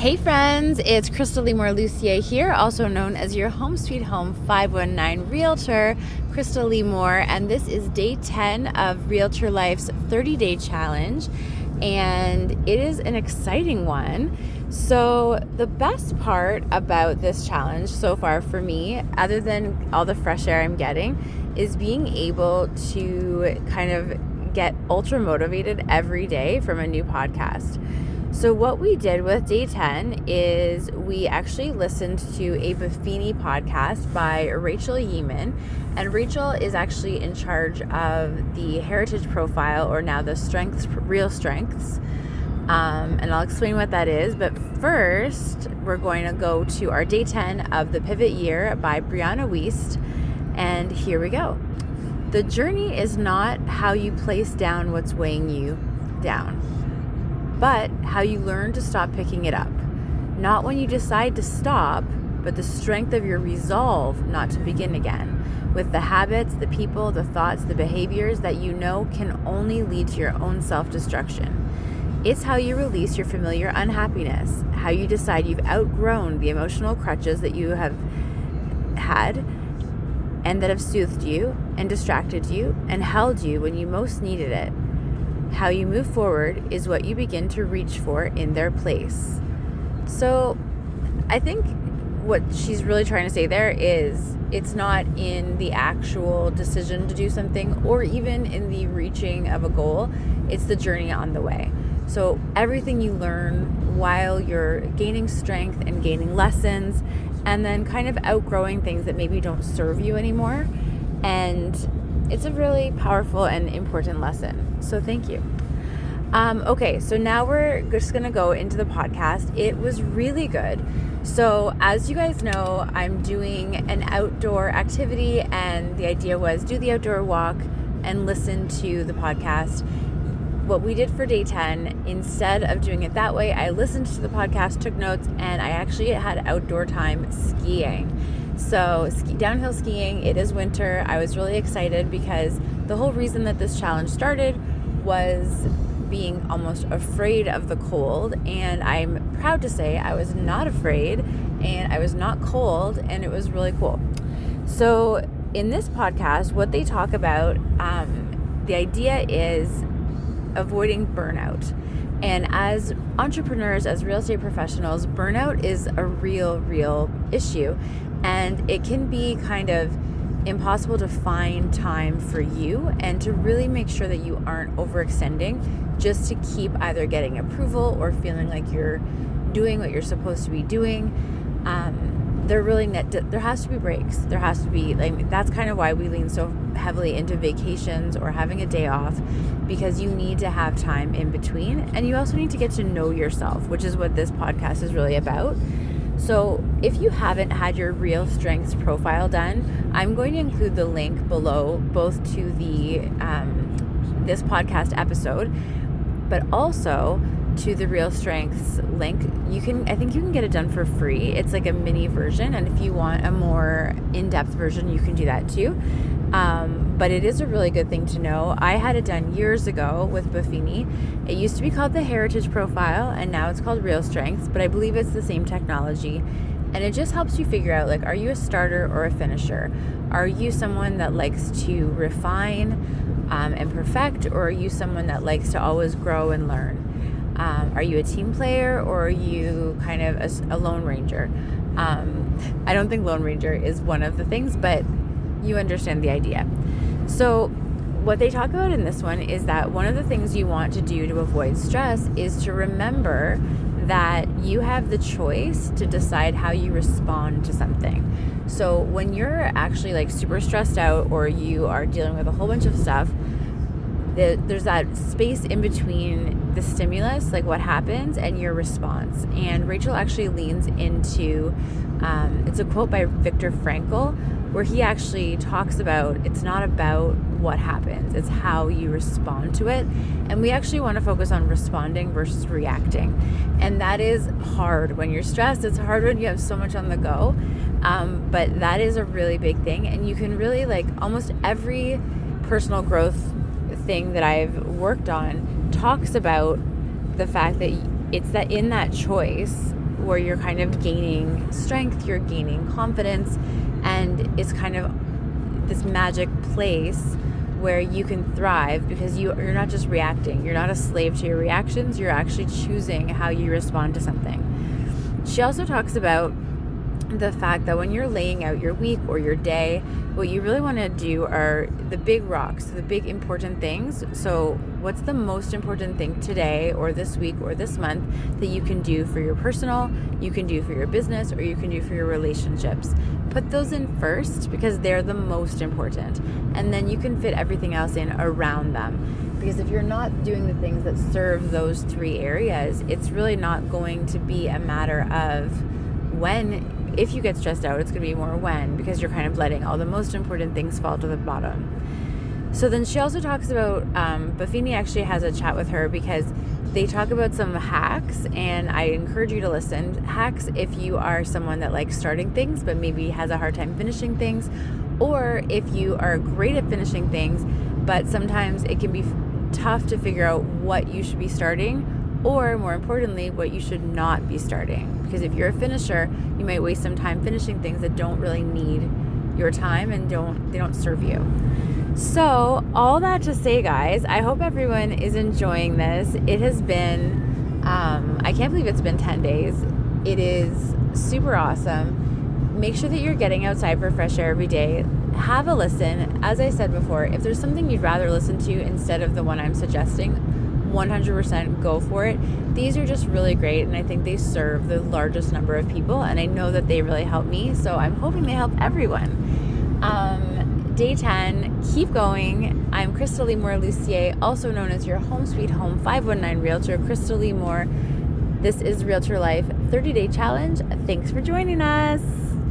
Hey friends, it's Krystal Lee Moore here, also known as your Home Sweet Home 519 Realtor, Krystal Lee Moore, and this is day 10 of RealtorLife's 30-day challenge, and it is an exciting one. So the best part about this challenge so far for me, other than all the fresh air I'm getting, is being able to kind of get ultra motivated every day from a new podcast. So what we did with day 10 is we actually listened to a Buffini podcast by Rachael Yeaman, and Rachael is actually in charge of the heritage profile, or now the real strengths, and I'll explain what that is. But first, we're going to go to our day 10 of the Pivot Year by Brianna Wiest, and here we go. The journey is not how you place down what's weighing you down, but how you learn to stop picking it up. Not when you decide to stop, but the strength of your resolve not to begin again, with the habits, the people, the thoughts, the behaviors that you know can only lead to your own self-destruction. It's how you release your familiar unhappiness, how you decide you've outgrown the emotional crutches that you have had and that have soothed you and distracted you and held you when you most needed it. How you move forward is what you begin to reach for in their place. So I think what she's really trying to say there is it's not in the actual decision to do something or even in the reaching of a goal. It's the journey on the way. So everything you learn while you're gaining strength and gaining lessons, and then kind of outgrowing things that maybe don't serve you anymore. And it's a really powerful and important lesson. So thank you. Okay, so now we're just going to go into the podcast. It was really good. So as you guys know, I'm doing an outdoor activity, and the idea was do the outdoor walk and listen to the podcast. What we did for day 10, instead of doing it that way, I listened to the podcast, took notes, and I actually had outdoor time skiing. So downhill skiing, it is winter. I was really excited because the whole reason that this challenge started was being almost afraid of the cold, and I'm proud to say I was not afraid and I was not cold, and it was really cool. So in this podcast, what they talk about, the idea is avoiding burnout. And as entrepreneurs, as real estate professionals, burnout is a real issue. And it can be kind of impossible to find time for you and to really make sure that you aren't overextending just to keep either getting approval or feeling like you're doing what you're supposed to be doing. There has to be breaks. There has to be, that's kind of why we lean so heavily into vacations or having a day off, because you need to have time in between, and you also need to get to know yourself, which is what this podcast is really about. So if you haven't had your Real Strengths profile done, I'm going to include the link below, both to the this podcast episode, but also to the Real Strengths link. I think you can get it done for free. It's like a mini version, and if you want a more in-depth version, you can do that too. But it is a really good thing to know. I had it done years ago with Buffini. It used to be called the Heritage Profile, and now it's called Real Strengths, but I believe it's the same technology. And it just helps you figure out, are you a starter or a finisher? Are you someone that likes to refine and perfect, or are you someone that likes to always grow and learn? Are you a team player, or are you kind of a lone ranger? I don't think lone ranger is one of the things, but you understand the idea. So what they talk about in this one is that one of the things you want to do to avoid stress is to remember that you have the choice to decide how you respond to something. So when you're actually super stressed out, or you are dealing with a whole bunch of stuff, there's that space in between the stimulus, what happens, and your response. And Rachael actually leans into, it's a quote by Viktor Frankl, where he actually talks about it's not about what happens, it's how you respond to it. And we actually want to focus on responding versus reacting. And that is hard when you're stressed. It's hard when you have so much on the go. But that is a really big thing. And you can really, almost every personal growth thing that I've worked on talks about the fact that it's that in that choice where you're kind of gaining strength, you're gaining confidence, and it's kind of this magic place where you can thrive because you're not just reacting. You're not a slave to your reactions. You're actually choosing how you respond to something. She also talks about the fact that when you're laying out your week or your day, what you really want to do are the big rocks, the big important things. So what's the most important thing today or this week or this month that you can do for your personal, you can do for your business, or you can do for your relationships? Put those in first because they're the most important. And then you can fit everything else in around them. Because if you're not doing the things that serve those three areas, it's really not going to be a matter of when. If you get stressed out, it's going to be more when, because you're kind of letting all the most important things fall to the bottom. So then she also talks about, Buffini actually has a chat with her because they talk about some hacks, and I encourage you to listen. Hacks if you are someone that likes starting things but maybe has a hard time finishing things, or if you are great at finishing things but sometimes it can be tough to figure out what you should be starting, or more importantly, what you should not be starting. Because if you're a finisher, you might waste some time finishing things that don't really need your time and they don't serve you. So all that to say, guys, I hope everyone is enjoying this. It has been, I can't believe it's been 10 days. It is super awesome. Make sure that you're getting outside for fresh air every day. Have a listen. As I said before, if there's something you'd rather listen to instead of the one I'm suggesting, 100% go for it. These are just really great, and I think they serve the largest number of people, and I know that they really help me, so I'm hoping they help everyone. Day 10, keep going. I'm Krystal Lee Moore, also known as your Home Sweet Home 519 Realtor, Krystal Lee Moore. This is Realtor Life 30-Day Challenge. Thanks for joining us.